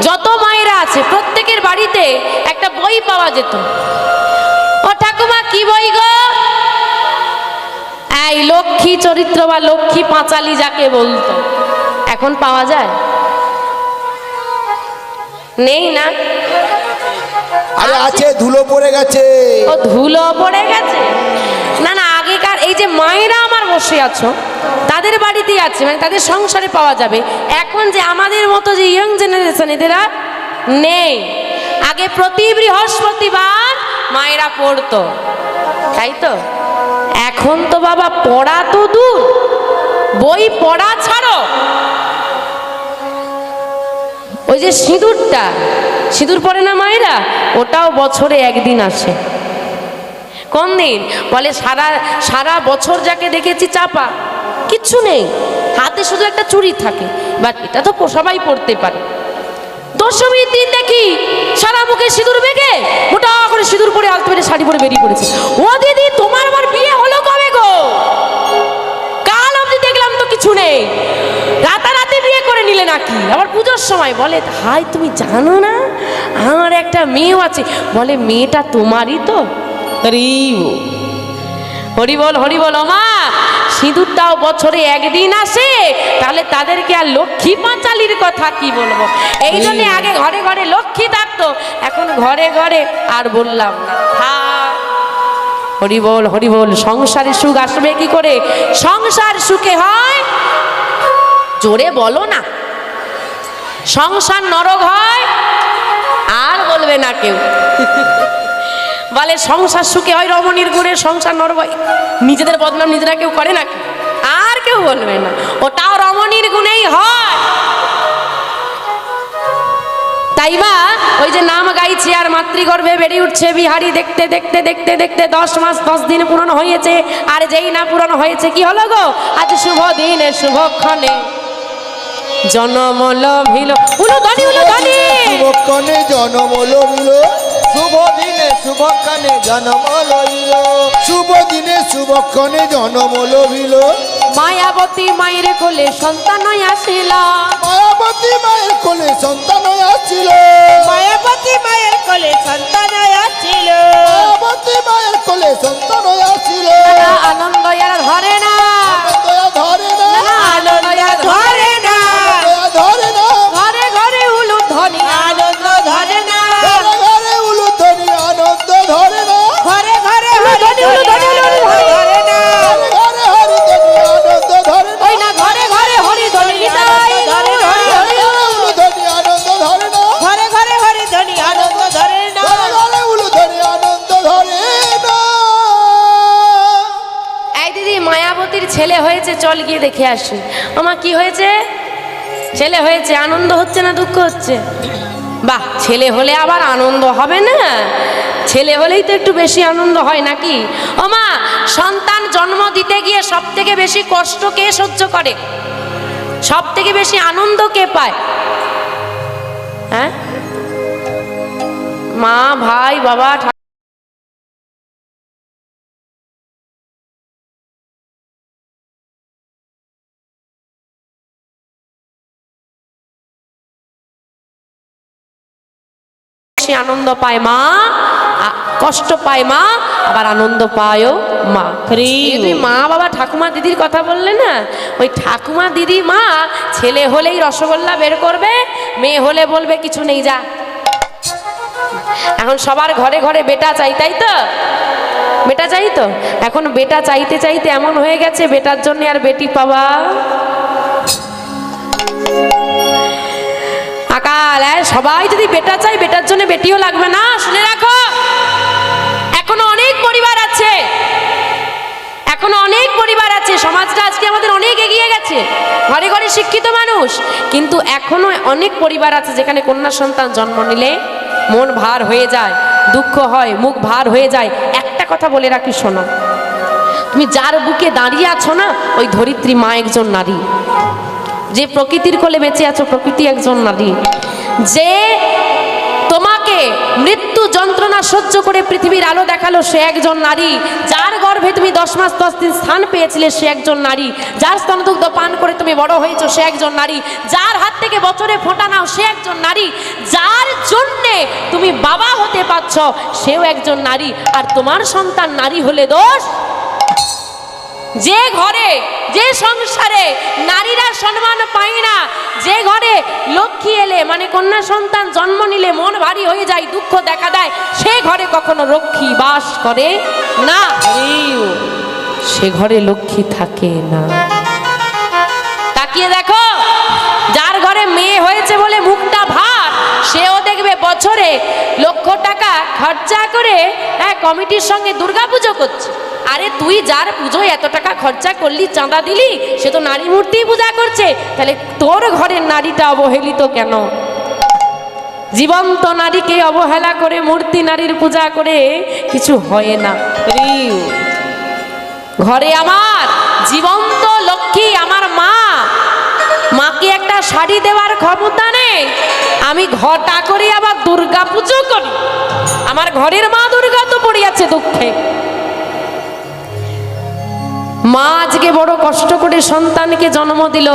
যত মায়েরা আছে প্রত্যেকের বাড়িতে একটা বই পাওয়া যেত। ও ঠাকুমা কি বই গো? এই লক্ষ্মী চরিত্র বা লক্ষ্মী পাঁচালী যাকে বলতো। এখন পাওয়া যায়? নেই না? আরে আছে, ধুলো পড়ে গেছে। ও ধুলো পড়ে গেছে? না না, আগেকার এই যে মায়েরা আমার বসে আছো তাদের বাড়িতেই আছে, মানে তাদের সংসারে পাওয়া যাবে। এখন যে আমাদের মতো যে ইয়ং জেনারেশন এদেরা নেই। আগে প্রতি বৃহস্পতিবার মায়েরা পড়তো, তাই তো? এখন তো বাবা পড়া তো দূর, বই পড়া ছাড়ো। ওই যে সিঁদুরটা, সিঁদুর পড়ে না মায়েরা, ওটাও বছরে একদিন আসে। কোন দিন? বলে সারা বছর যাকে দেখেছি চাপা, কিচ্ছু নেই, হাতে শুধু একটা চুড়ি থাকে, বাট এটা তো সবাই পড়তে পারে। দশমীর দিন দেখি সারা মুখে সিঁদুর বেঁকে মোটা করে সিঁদুর পরে আলতো মেরে শাড়ি পরে বেরিয়ে পড়েছে। ও দিদি, তোমার আমার বিয়ে হলো কবে গো? কাল অবধি দেখলাম তো কিছু নেই, রাতারাতি বিয়ে করে নিলে নাকি? আবার পুজোর সময় বলে ভাই তুমি জানো না আমার একটা মেয়েও আছে। বলে মেয়েটা তোমারই তো? হরি বল হরি বল। মা সিঁদুরটাও বছরে একদিন আসে, তাহলে তাদেরকে আর লক্ষ্মী পাঁচালির কথা কি বলবো? এই জন্য আগে ঘরে ঘরে লক্ষ্মী থাকতো, এখন ঘরে ঘরে আর বললাম না। হরি বল হরি বল। সংসারে সুখ আসবে কি করে? সংসার সুখে হয়, জোরে বলো না। সংসার নরক হয়, আর বলবে না কেউ। বলে সংসার সুখে হয় রমণীর গুণে, সংসার নরক হয়। নিজেদের বদনাম নিজেরা কেউ করে নাকি? আর কেউ বলবে না, ওটাও রমণীর গুণেই হয়। তাই বা ওই যে নাম গাইছে আর মাতৃগর্ভে বেড়ে উঠছে বিহারি, দেখতে দেখতে দেখতে দেখতে 10 মাস 10 দিন পূরণ হয়েছে। আর যেই না পূরণ হয়েছে কি হলো গো? আজ শুভ দিনে শুভক্ষণে জনম লভিল। উলুধ্বনি উলুধ্বনি। শুভক্ষণে জনম লভিল, শুভ দিনে শুভক্ষণে জনম লভিল, শুভ দিনে শুভক্ষণে জনম লভিল। মায়াবতী মায়ের কোলে সন্তান আসিল, মায়াবতী মায়ের কোলে সন্তান আসছিল, মায়াবতী মায়ের কোলে সন্তান আসছিল, মায়াবতী মায়ের কোলে সন্তান আসছিল। আনন্দ আর ধরে না, দয়া ধরে না, আনন্দ আর ধরে না, দয়া ধরে না, ঘরে ঘরে উলু ধ্বনি আনন্দ ধরে না, ঘরে ঘরে উলুধ্বনি আনন্দ ধরে না, ঘরে ঘরে উলুধ্বনি, উলুধ্বনি, উলুধ্বনি। ধরে না, ঘরে ঘরে হরিধ্বনি আনন্দ ধরে না, ওই না ঘরে ঘরে হরি ধ্বনি নিতাই ধরে না, ঘরে ঘরে উলুধ্বনি আনন্দ ধরে না, ঘরে ঘরে হরি ধ্বনি আনন্দ ধরে না, ঘরে ঘরে উলুধ্বনি আনন্দ ধরে না। এই দিদি মায়াবতীর ছেলে হয়েছে, চল গিয়ে দেখে আসি। আমার কি হয়েছে? ছেলে হয়েছে, আনন্দ হচ্ছে না দুঃখ হচ্ছে? বাহ, ছেলে হলে আবার আনন্দ হবে না? ছেলে হলেই তো একটু বেশি আনন্দ হয় নাকি? ওমা, সন্তান জন্ম দিতে গিয়ে সব থেকে বেশি কষ্ট কে সহ্য করে? সব থেকে বেশি আনন্দ কে পায়? হ্যাঁ, মা, ভাই, বাবা, আনন্দ পায় মা, কষ্ট পায় মা, আবার আনন্দ পায়ও মা। তুমি মা বাবা ঠাকুমা দিদির কথা বললে না, ওই ঠাকুমা দিদি মা ছেলে হলেই রসগোল্লা বের করবে, মেয়ে হলে বলবে কিছু নেই যা। এখন সবার ঘরে ঘরে বেটা চাই, তাই তো? বেটা চাই তো, এখন বেটা চাইতে চাইতে এমন হয়ে গেছে বেটার জন্য আর বেটি পাওয়া আকাল। সবাই যদি বেটা চাই, বেটার জন্য বেটিও লাগবে না। শুনে রাখো, এখনো অনেক পরিবার আছে, এখনো অনেক পরিবার আছে, সমাজটা আজকে আমাদের অনেক এগিয়ে গেছে, ঘরে ঘরে শিক্ষিত মানুষ, কিন্তু এখনো অনেক পরিবার আছে যেখানে কন্যা সন্তান জন্ম নিলে মন ভার হয়ে যায়, দুঃখ হয়, মুখ ভার হয়ে যায়। একটা কথা বলে রাখি, শোনো, তুমি যার বুকে দাঁড়িয়ে আছো না, ওই ধরিত্রী মা একজন নারী। যে প্রকৃতির কোলে বেঁচে আছো, প্রকৃতি একজন নারী। যে তোমাকে মৃত্যু যন্ত্রণা সহ্য করে পৃথিবীর আলো দেখালো, সে একজন নারী। যার গর্ভে তুমি 10 মাস 10 দিন স্থান পেয়েছিলে, সে একজন নারী। যার স্তনদুগ্ধ পান করে তুমি বড় হয়েছো, সে একজন নারী। যার হাত থেকে বছরে ফোঁটা নাও, সে একজন নারী। যার জন্যে তুমি বাবা হতে পারছ, সেও একজন নারী। আর তোমার সন্তান নারী হলে দোষ? যে ঘরে, যে সংসারে নারীরা সম্মান পায় না, যে ঘরে লক্ষ্মী এলে মানে কন্যা সন্তান জন্ম নিলে মন ভারী হয়ে যায়, দুঃখ দেখা দেয়, সে ঘরে কখনো লক্ষ্মী বাস করে না, সে ঘরে লক্ষ্মী থাকে না। তাকিয়ে দেখো, যার ঘরে মেয়ে হয়েছে বলে মুখটা ভার, সেও দেখবে বছরে লক্ষ টাকা খরচা করে কমিটির সঙ্গে দুর্গাপুজো করছে। আরে তুই যার পুজোয় এত টাকা খরচা করলি, চাঁদা দিলি, সে তো নারী মূর্তি পূজা করছে, তাহলে তোর ঘরের নারীটা অবহেলিত কেন? জীবন্ত নারীকে অবহেলা করে মূর্তি নারীর পূজা করে কিছু হয় না। ঘরে আমার জীবন্ত লক্ষ্মী আমার মা, মাকে একটা শাড়ি দেওয়ার ক্ষমতা নেই, আমি ঘটা করি আবার দুর্গা পুজো করি। আমার ঘরের মা দুর্গা তো পড়িয়াছে দুঃখে। মা আজকে বড় কষ্ট করে সন্তানকে জন্ম দিল,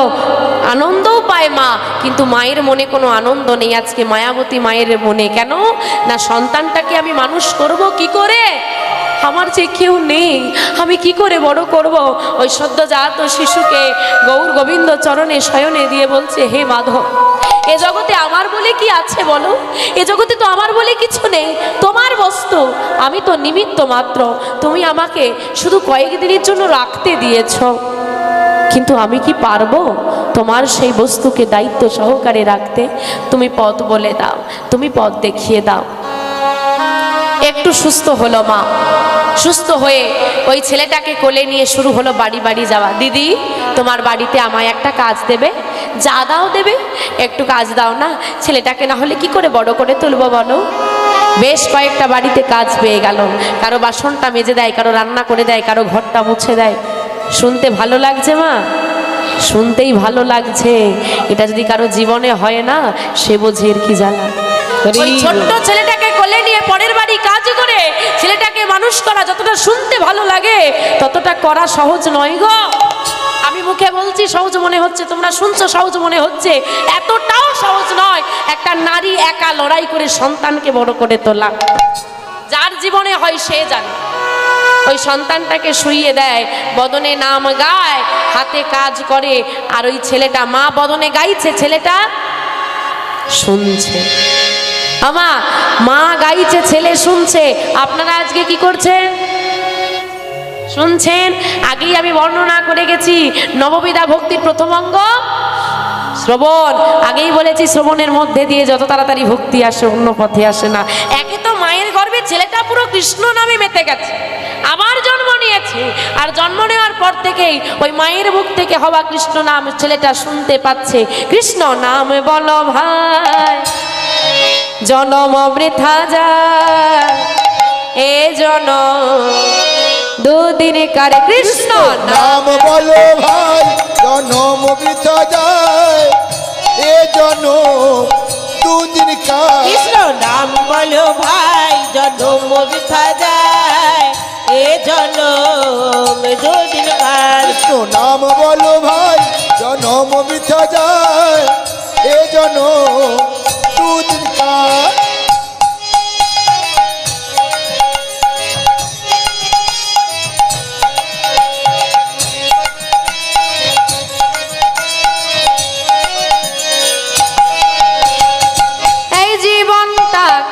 আনন্দও পায় মা, কিন্তু মায়ের মনে কোনো আনন্দ নেই আজকে মায়াবতী মায়ের মনে। কেন না, সন্তানটাকে আমি মানুষ করব কি করে? আমার যে কেউ নেই, আমি কি করে বড় করব? ওই সদ্যজাত শিশুকে গৌর গোবিন্দ চরণে শয়নে দিয়ে বলছে, হে মাধব, এ জগতে আমার বলে কি আছে বলো? এ জগতে তো আমার বলে কিছু নেই, তোমার বস্তু, আমি তো নিমিত্ত মাত্র। তুমি আমাকে শুধু কয়েকদিনের জন্য রাখতে দিয়েছ, কিন্তু আমি কি পারবো তোমার সেই বস্তুকে দায়িত্ব সহকারে রাখতে? তুমি পথ বলে দাও, তুমি পথ দেখিয়ে দাও। একটু সুস্থ হলো মা, সুস্থ হয়ে ওই ছেলেটাকে কোলে নিয়ে শুরু হলো বাড়ি বাড়ি যাওয়া। দিদি, তোমার বাড়িতে আমায় একটা কাজ দেবে? যা দাও দেবে, একটু কাজ দাও না, ছেলেটাকে না হলে কি করে বড় করে তুলবো বলো? বেশ কয়েকটা বাড়িতে কাজ পেয়ে গেল, কারো বাসনটা মেজে দেয়, কারো রান্না করে দেয়, কারো ঘরটা মুছে দেয়। শুনতে ভালো লাগছে মা, শুনতেই ভালো লাগছে। এটা যদি কারো জীবনে হয় না, সে বোঝে এর কি জ্বালা। ওই ছোট্ট ছেলেটাকে কোলে নিয়ে পরের বাড়ি কাজ করে ছেলেটাকে মানুষ করা যতটা শুনতে ভালো লাগে, ততটা করা সহজ নয় গো। আমি মুখে বলছি সহজ মনে হচ্ছে, তোমরা শুনছো সহজ মনে হচ্ছে, এতটাও সহজ নয় একটা নারী একা লড়াই করে সন্তানকে বড় করে তোলা। যার জীবনে হয় সে জানে। ওই সন্তানটাকে শুইয়ে দেয়, বদনে নাম গায়, হাতে কাজ করে, আর ওই ছেলেটা মা বদনে গাইছে, ছেলেটা শুনছে। আমা মা গাইছে, ছেলে শুনছে। আপনারা আজকে কি করছেন? শুনছেন। আগেই আমি বর্ণনা করে গেছি নববিধা ভক্তির প্রথম অঙ্গ শ্রবণ। আগেই বলেছি শ্রবণের মধ্যে দিয়ে যত তাড়াতাড়ি ভক্তি আসে, অন্য পথে আসে না। একে তো মায়ের গর্ভে ছেলেটা পুরো কৃষ্ণ নামে মেতে গেছে, আবার জন্ম নিয়েছে, আর জন্ম নেওয়ার পর থেকেই ওই মায়ের মুখ থেকে হওয়া কৃষ্ণ নাম ছেলেটা শুনতে পাচ্ছে। কৃষ্ণ নাম বলো ভাই, জনম বৃথা যায়, এ জনম দুদিন কারে। কৃষ্ণ নাম বলো ভাই, জনম বৃথা যায়, এ জনম দুদিন কার। কৃষ্ণ নাম বলো ভাই, জনম বৃথা যায়, এ জনম দুদিন কার। কৃষ্ণ নাম বলো ভাই, জনম বৃথা যায়, এ জনম দুদিন কার।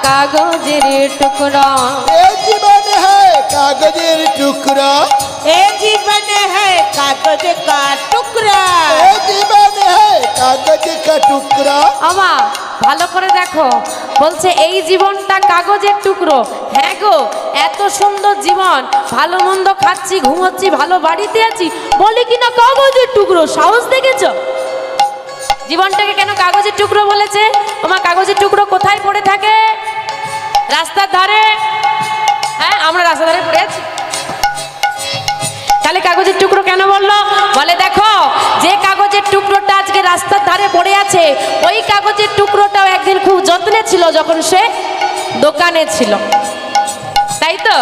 कागजेर टुकड़ा, ए जीवन है कागजेर टुकड़ा, ए जीवन है कागज का टुकड़ा, ए जीवन है कागज का टुकड़ा। আমা ভালো করে দেখো, বলছে এই জীবনটা কাগজের টুকরো। হ্যাঁ গো, এত সুন্দর জীবন, ভালো মন্দ খাচ্ছি, ঘুমোচ্ছি, ভালো বাড়িতে আছি, বলে কিনা কাগজের টুকরো। সাহস দেখেছো? জীবনটাকে কেন কাগজের টুকরো বলেছে? আমার কাগজের টুকরো কোথায় পড়ে থাকে? রাস্তার ধারে। হ্যাঁ, আমরা রাস্তার ধারে পড়ে আছি। তাহলে কাগজের টুকরো কেন বললো? বলে দেখো, যে কাগজের টুকরোটা আজকে রাস্তার ধারে পড়ে আছে, ওই কাগজের টুকরোটাও একদিন খুব যত্নে ছিল যখন সে দোকানে ছিল, তাই তো?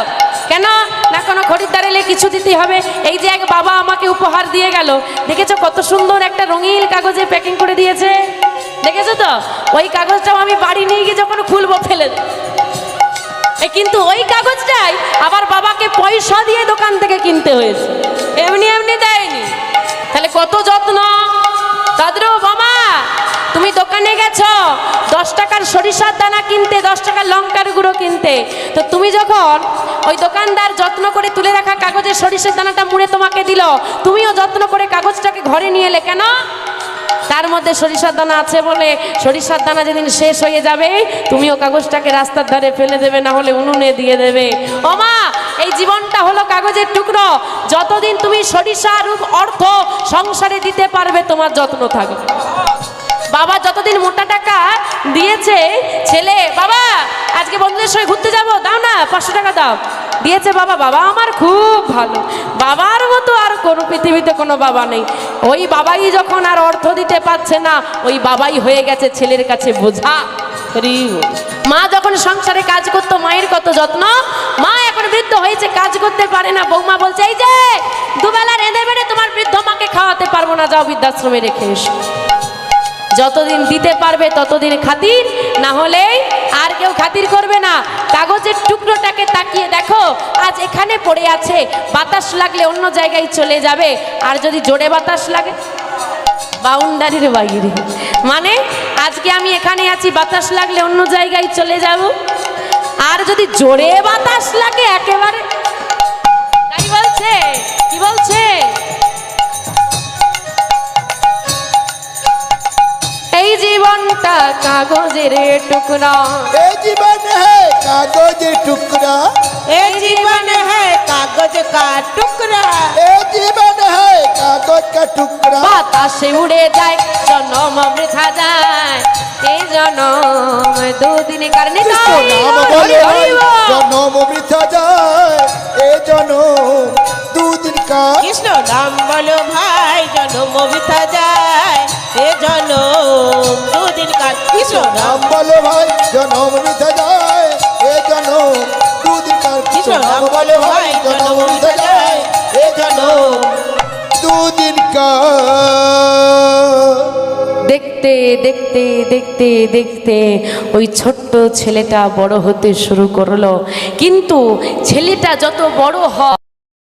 কেন না, কোনো খরিদ্দার এলে কিছু দিতে হবে। এই যে এক বাবা আমাকে উপহার দিয়ে গেল, দেখেছো কত সুন্দর একটা রঙিন কাগজে প্যাকিং করে দিয়েছে, দেখেছো তো? ওই কাগজটাও আমি বাড়ি নিয়ে গিয়ে যখন খুলবো ফেলে, কিন্তু ওই কাগজটাই আবার বাবাকে পয়সা দিয়ে দোকান থেকে কিনতে হয়েছে, এমনি এমনি দেয়নি। তাহলে কত যত্ন। তাদেরও বাবা, তুমি দোকানে গেছো 10 টাকার সরিষার দানা কিনতে, 10 টাকার লঙ্কার গুঁড়ো কিনতে, তো তুমি যখন ওই দোকানদার যত্ন করে তুলে রাখা কাগজের সরিষার দানাটা মুড়ে তোমাকে দিল, তুমিও যত্ন করে কাগজটাকে ঘরে নিয়ে এলে কেন? তার মধ্যে সরিষার দানা আছে বলে। সরিষার দানা যেদিন শেষ হয়ে যাবে, তুমিও কাগজটাকে রাস্তার ধারে ফেলে দেবে, না হলে উনুনে দিয়ে দেবে। ও মা, এই জীবনটা হলো কাগজের টুকরো। যতদিন তুমি সরিষা রূপ অর্থ সংসারে দিতে পারবে, তোমার যত্ন থাকবে। বাবা যতদিন মোটা টাকা দিয়েছে, ছেলে বাবা আজকে বন্ধুদের সঙ্গে ঘুরতে যাবো, দাও না 500 টাকা দাও, দিয়েছে বাবা, বাবা আমার খুব ভালো, বাবার মতো আর কোনো পৃথিবীতে কোনো বাবা নেই। ওই বাবাই যখন আর অর্থ দিতে পারছে না, ওই বাবাই হয়ে গেছে ছেলের কাছে বোঝা। মা যখন সংসারে কাজ করতো, মায়ের কত যত্ন। মা এখন বৃদ্ধ হয়েছে, কাজ করতে পারে না, বৌমা বলছে এই যে দুবেলা রেঁধে বেড়ে তোমার বৃদ্ধ মাকে খাওয়াতে পারবো না, যাও বৃদ্ধাশ্রমে রেখে এসো। যতদিন দিতে পারবে ততদিন খাতির, না হলে আর কেউ খাতির করবে না। কাগজের টুকরোটাকে তাকিয়ে দেখো, আজ এখানে পড়ে আছে, বাতাস লাগলে অন্য জায়গায় চলে যাবে, আর যদি জোরে বাতাস লাগে বাউন্ডারির বাইরে, মানে আজকে আমি এখানে আছি, বাতাস লাগলে অন্য জায়গায় চলে যাব, আর যদি জোরে বাতাস লাগে একেবারে, তাই বলছে। কি বলছে? এই জীবনটা কাগজের টুকরা, ए जीवन है कागजेर टुकड़ा, ए जीवन है कागज का टुकड़ा, ए जीवन है कागज का टुकड़ा। বাতাসে উড়ে যায়, জনম বৃথা যায়, এই জনম দুদিন কারণে কৃষ্ণ নাম বলে ভাই, জনম বৃথা যায়, এ জনম দুদিন কার। কৃষ্ণ নাম বলো ভাই, জনম বৃথা যায়, এ জনম দুদিন কার। কৃষ্ণ নাম বলো ভাই, জনম বৃথা যায়, এ জনম দুদিন কার। কৃষ্ণ নাম বলো ভাই, জনম বৃথা যায়, এ জনম দুদিন কার। দেখতে দেখতে দেখতে ওই ছোট্ট ছেলেটা বড় হতে শুরু করলো। কিন্তু ছেলেটা যত বড় হয়